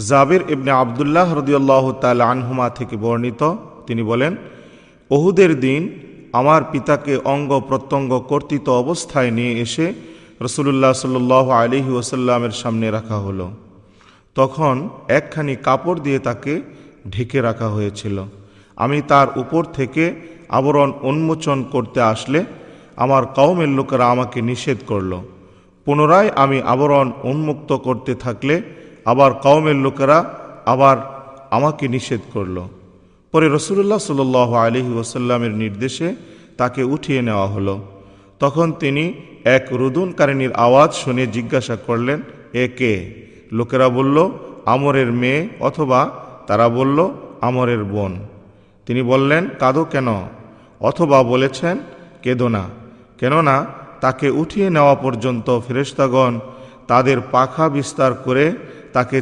জাবির ইবনে আবদুল্লাহ রাদিয়াল্লাহু তাআলা আনহুমা থেকে বর্ণিত, তিনি বলেন, উহুদের দিন আমার পিতাকে অঙ্গ প্রত্যঙ্গ কর্তৃত অবস্থায় নিয়ে এসে রাসূলুল্লাহ সাল্লাল্লাহু আলাইহি ওয়াসাল্লামের সামনে রাখা হলো। তখন একখানি কাপড় দিয়ে তাকে ঢেকে রাখা হয়েছিল। আমি তার উপর থেকে আবরণ উন্মোচন করতে আসলে আমার কওমের লোকেরা আমাকে নিষেধ করল। পুনরায় আমি আবরণ উন্মুক্ত করতে থাকলে আবার কওমের লোকেরা আবার আমাকে নিষেধ করল। পরে রাসূলুল্লাহ সাল্লাল্লাহু আলাইহি ওয়াসাল্লামের নির্দেশে তাকে উঠিয়ে নেওয়া হলো। তখন তিনি এক রুদনকারিনীর আওয়াজ শুনে জিজ্ঞাসা করলেন, এ কে? লোকেরা বলল, আমরের মেয়ে, অথবা তারা বলল, আমরের বোন। তিনি বললেন, কাঁদো কেন? অথবা বলেছেন, কেঁদো না, কেননা তাকে উঠিয়ে নেওয়া পর্যন্ত ফেরেশতাগণ তাদের পাখা বিস্তার করে তাকে